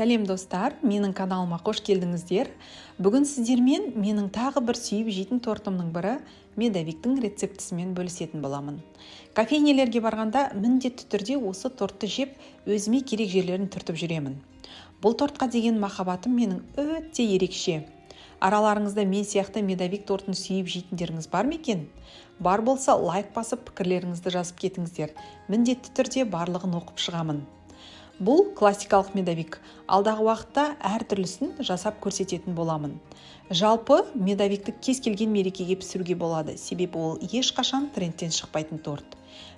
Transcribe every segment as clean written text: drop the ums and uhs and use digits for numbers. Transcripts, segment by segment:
Сәлем достар, менің каналыма қош келдіңіздер. Бүгін сіздермен менің тағы бір сүйіп жейтін тортымның бірі медовиктің рецептісімен бөлісетін боламын. Кофейнелерге барғанда міндетті түрде осы тортты жеп, өзіме керек жерлерін түртіп жүремін. Бұл тортқа деген махаббатым менің өте ерекше. Араларыңызда мен сияқты медовик тортын сүйіп жейтіндеріңіз бар ма екен? Бар болса, лайк басып, пікірлеріңізді жазып кетіңіздер. Міндетті түрде барлығын оқып шығамын. Бұл классикалық медовик. Алдағы уақытта әртүрлісін жасап көрсететін боламын. Жалпы медовикті кез келген мерекеге пісіруге болады, себебі ол ешқашан трендтен шықпайтын торт.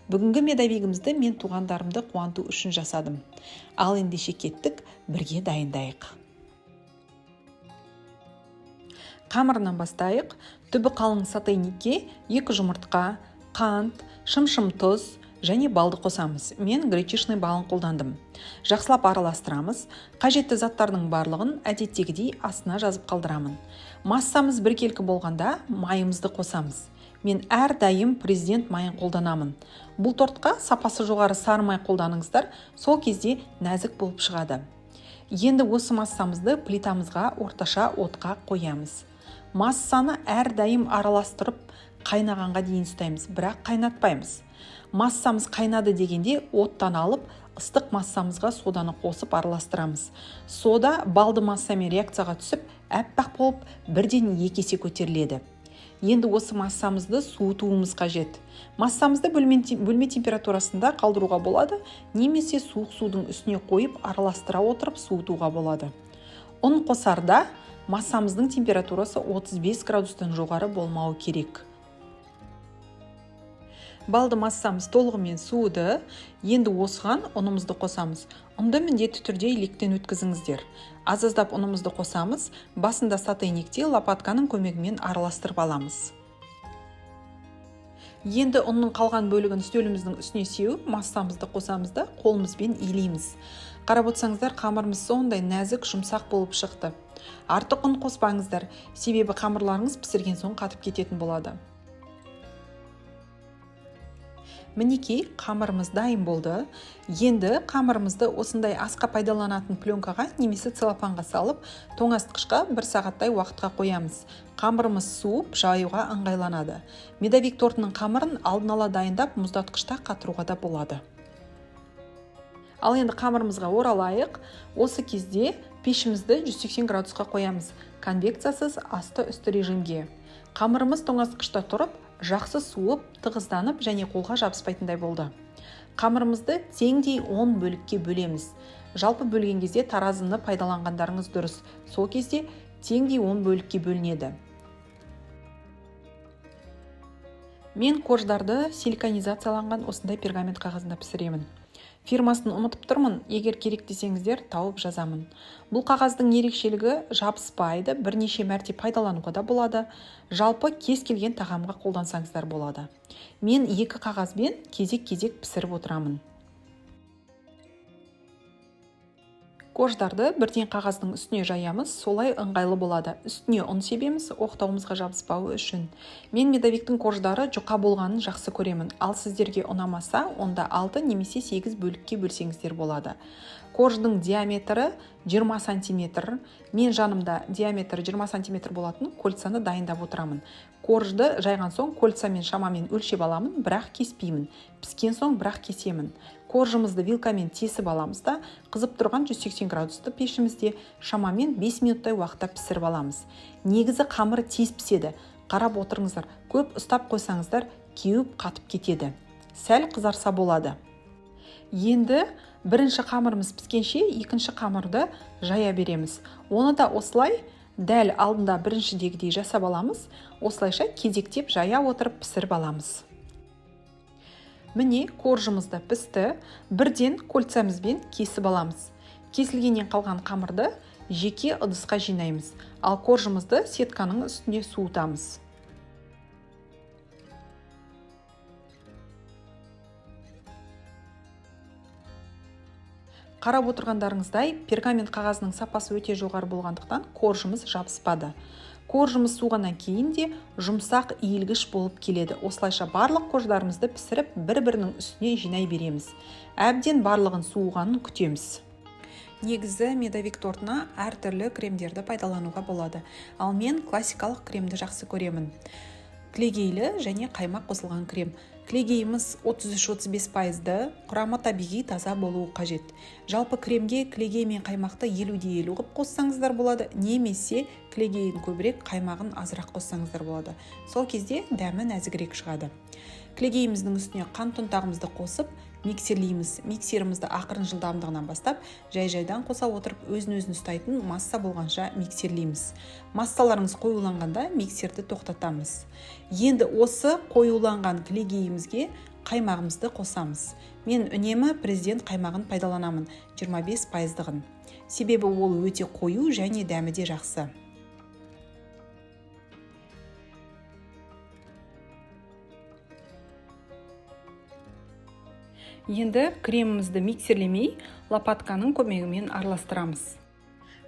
Бүгінгі медовигімізді мен туғандарымды қуанту үшін жасадым. Ал ендеше кеттік, бірге дайындайық. Қамырынан бастайық. Түбі қалың сотейникке 2 жұмыртқа, қант, шым-шым тұз және балды қосамыз. Мен гречишный балын қолдандым. Жақсылап араластырамыз. Қажетті заттардың барлығын әдеттегідей астына жазып қалдырамын. Массамыз біркелкі болғанда майымызды қосамыз. Мен әрдайым президент майын қолданамын. Бұл тортқа сапасы жоғары сары май қолданыңыздар, сол кезде нәзік болып шығады. Енді осы массамызды плитамызға орташа отқа қоямыз. Массаны әрдайым араластырып қайнағанға дейін ұстаймыз, бірақ қайнатпаймыз. Массамыз қайнады дегенде оттан алып, ыстық массамызға соданы қосып араластырамыз. Сода балды массамен реакцияға түсіп, әппақ болып, бірден 2 есе көтеріледі. Енді осы массамызды суытуымыз қажет. Массамызды бөлме температурасында қалдыруға болады, немесе суық судың үстіне қойып араластыра отырып суытуға болады. Ұн қосарда массамыздың температурасы 35 градустан жоғары болмауы керек. Балды массамыз толығымен суыды. Енді осыған ұнымызды қосамыз. Ұнды міндетті түрде електен өткізіңіздер. Аз-аздап ұнымызды қосамыз. Басында сотейникте лопатканың көмегімен араластырып аламыз. Енді ұнның қалған бөлігін үстеліміздің үстіне сеуіп, массамызды қосамыз да қолымызбен илейміз. Қарап отырсаңыздар, қамырымыз сондай нәзік, жұмсақ болып шықты. Артық ұн қоспаңыздар, себебі қамырларыңыз пісірген соң қатып кететін болады. Мінекей, қамырымыз дайын болды. Енді қамырымызды осындай асқа пайдаланатын пленкаға немесе целлофанға салып, тоңазытқышқа 1 сағаттай уақытқа қоямыз. Қамырымыз суып, жаюға ыңғайланады. Медовик тортының қамырын алдын ала дайындап, мұздатқышта қатыруға да болады. Ал енді қамырымызға оралайық. Осы кезде пешімізді 180 градусқа қоямыз. Конвекциясыз асты-үсті режимге. Қамырымыз тоңазытқышта тұрып, жақсы суып, тығызданып және қолға жабыспайтындай болды. Қамырымызды теңдей 10 бөлікке бөлеміз. Жалпы бөлген кезде таразыны пайдаланғандарыңыз дұрыс. Сол кезде теңдей 10 бөлікке бөлінеді. Мен корждарды силиконизацияланған осындай пергамент қағазында пісіремін. Фирмасын ұмытып тұрмын, егер керек десеңіздер тауып жазамын. Бұл қағаздың ерекшелігі жабыспайды, бірнеше мәрте пайдалануға да болады. Жалпы кез келген тағамға қолдансаңыздар болады. Мен 2 қағазбен кезек-кезек пісіріп отырамын. Корждарды бірден қағаздың үстіне жаямыз, солай ыңғайлы болады. Үстіне ұн себеміз, оқтауымызға жабыспауы үшін. Мен медовиктің корждары жұқа болғанын жақсы көремін. Ал сіздерге ұнамаса, онда 6 немесе 8 бөлікке бөлсеңіздер болады. Корждың диаметрі 20 см. Мен жанымда диаметрі 20 см болатын кольцаны дайындап отырамын. Коржды жайған соң кольцамен шамамен өлшеп аламын, бірақ кеспеймін. Піскен соң бірақ кесемін. Коржымызды вилкамен тесіп аламыз да, қызып тұрған 180 градусты пешімізде шамамен 5 минуттай уақытта пісіріп аламыз. Негізі қамыры тез піседі. Қарап отырыңыздар, көп ұстап қойсаңыздар, кеуіп қатып кетеді. Сәл қызарса болады. Енді бірінші қамырымыз піскенше, екінші қамырды жая береміз. Оны да осылай дәл алдында біріншідегідей жасап аламыз. Осылайша кезектеп жая отырып пісіріп аламыз. Міне, коржымызда пісті, бірден кольцамызбен кесіп аламыз. Кесілгеннен қалған қамырды жеке ыдысқа жинаймыз, ал коржымызды сетканың үстіне суытамыз. Қарап отырғандарыңыздай, пергамент қағазының сапасы өте жоғары болғандықтан коржымыз жабыспады. Коржымыз суғаннан кейін де жұмсақ иілгіш болып келеді. Осылайша барлық корждарымызды пісіріп, бір-бірінің үстіне жинай береміз. Әбден барлығын суығанын күтеміз. Негізі медовик тортына әртүрлі кремдерді пайдалануға болады. Ал мен классикалық кремді жақсы көремін. Кілегейлі және қаймақ қосылған крем. Кілегейіміз 33-35%, құрамы табиғи таза болуы қажет. Жалпы кремге кілегей мен қаймақты 50-50 қып қоссаңыздар болады, немесе кілегейін көбірек, қаймағын азырақ қоссаңыздар болады. Сол кезде дәмі нәзігірек шығады. Кілегейіміздің үстіне қант ұнтағымызды қосып, миксерлейміз. Миксерімізді ақырын жылдамдығынан бастап, жай-жайдан қоса отырып өзін-өзін ұстайтын масса болғанша миксерлейміз. Массаларыңыз қоюланғанда миксерді тоқтатамыз. Енді осы қоюланған кілегейімізге қаймағымызды қосамыз. Мен үнемі президент қаймағын пайдаланамын, 25%-дығын. Себебі ол өте қою және дәмі де жақсы. Енді кремімізді миксерлемей, лопатканың көмегімен араластырамыз.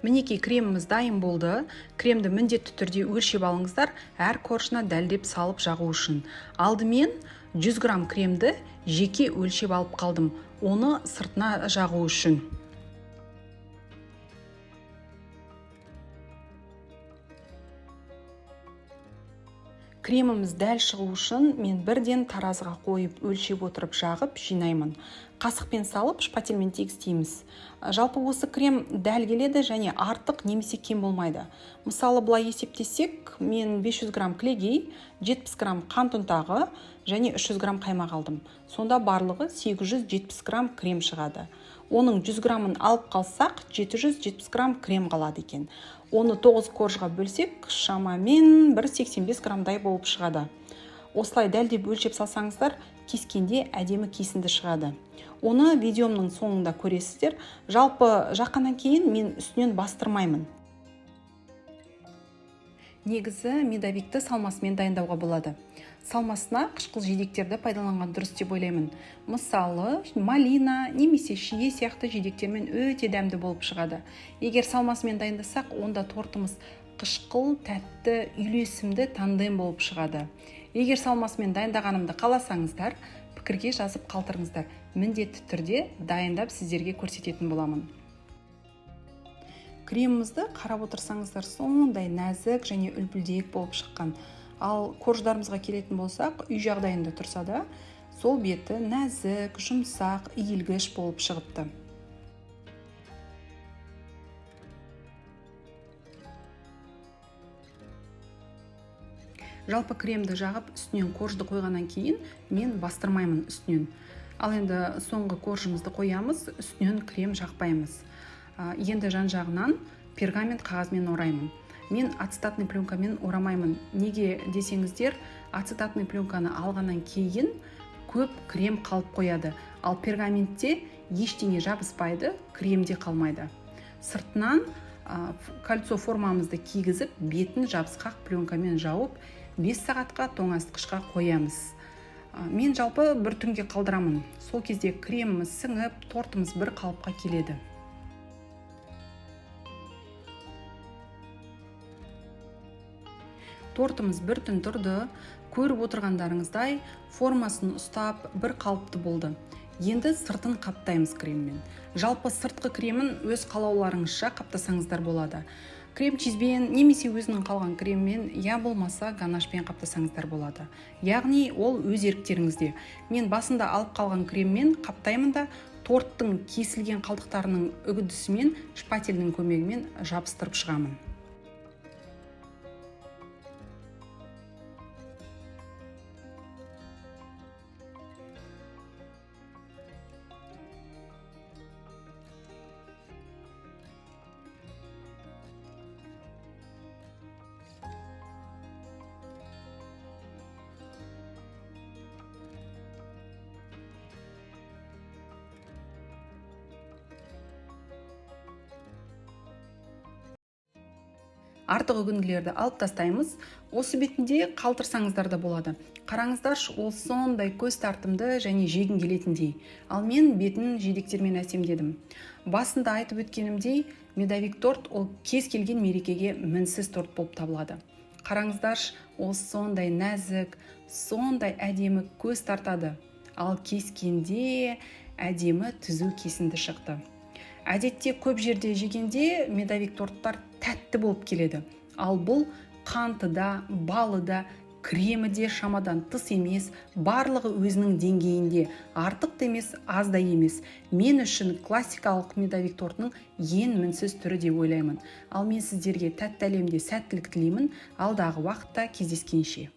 Мінекей креміміз дайын болды. Кремді міндетті түрде өлшеп алыңыздар, әр қоржына дәлдеп салып жағу үшін. Алдымен 100 грамм кремді жеке өлшеп алып қалдым, оны сыртына жағу үшін. Креміміз дәл шығу үшін мен бірден таразыға қойып өлшеп отырып жағып жинаймын. Қасықпен салып шпательмен тегістейміз. Жалпы осы крем дәл келеді және артық немесе кем болмайды. Мысалы былай есептесек, мен 500 грамм кілегей, 70 грамм қант ұнтағы және 300 грамм қаймақ алдым. Сонда барлығы 870 грамм крем шығады. Оның 100 граммын алып қалсақ, 770 грамм крем қалады екен. Оны 9 коржға бөлсек, шамамен 185 граммдай болып шығады. Осылай дәлдеп өлшеп салсаңыздар, кескенде әдемі кесінді шығады. Оны видеомның соңында көресіздер. Жалпы жаққаннан кейін мен үстінен бастырмаймын. Негізі медовикті салмасымен дайындауға болады. Салмасына қышқыл жидектерді пайдаланған дұрыс деп ойлаймын. Мысалы, малина немесе шие сияқты жидектермен өте дәмді болып шығады. Егер салмасымен дайындасақ, онда тортымыз қышқыл, тәтті, үйлесімді тандем болып шығады. Егер салмасымен дайындағанымды қаласаңыздар, пікірге жазып қалдырыңыздар. Міндетті түрде дайындап сіздерге көрсететін боламын. Кремімізді қарап отырсаңыздар, сондай нәзік және үлпілдек болып шыққан. Ал корждарымызға келетін болсақ, үй жағдайында тұрса да, сол беті нәзік, жұмсақ, иілгіш болып шығыпты. Жалпы кремді жағып, үстінен коржды қойғаннан кейін мен бастырмаймын үстінен. Ал енді соңғы коржымызды қоямыз, үстінен крем жақпаймыз. Енді жан-жағынан пергамент қағазмен ораймын. Мен ацетатный пленкамен орамаймын. Неге десеңіздер, ацетатный пленканы алғаннан кейін көп крем қалып қояды. Ал пергаментте ештеңе жабыспайды, кремде қалмайды. Сыртынан кольцо формамызды кигізіп, бетін жабысқақ пленкамен жауып, 5 сағатқа тоңазытқышқа қоямыз. Мен жалпы бір түнге қалдырамын. Сол кезде креміміз сіңіп, тортымыз бір қалыпқа келеді. Тортымыз бір түн тұрды, көріп отырғандарыңыздай формасын ұстап бір қалыпты болды. Енді сыртын қаптаймыз креммен. Жалпы сыртқы кремін өз қалауларыңызша қаптасаңыздар болады. Крем чизбен немесе өзінің қалған креммен, я болмаса ганашпен қаптасаңыздар болады. Яғни ол өз еріктеріңізде. Мен басында алып қалған креммен қаптаймын да, торттың кесілген қалдықтарының үгідісімен шпательдің көмегімен жабыстырып шығамын. Артық үгінділерді алып тастаймыз. Осы бетінде қалтырсаңыздар да болады. Қараңыздаршы, ол сондай көз тартымды және жегін келетіндей. Ал мен бетін жидектермен әсемдедім. Басында айтып өткенімдей, медовик торт ол кез келген мерекеге мінсіз торт болып табылады. Қараңыздаршы, ол сондай нәзік, сондай әдемі көз тартады. Ал кескенде әдемі түзу кесінді шықты. Әдетте көп жерде жегенде медовик торттар тәтті болып келеді. Ал бұл қанты да, балы да, кремі де шамадан тыс емес, барлығы өзінің деңгейінде, артық та емес, аз да емес. Мен үшін классикалық медовик тортының ең мінсіз түрі деп ойлаймын. Ал мен сіздерге тәтті әлемде сәттілік тілеймін. Алдағы уақытта кездескенше.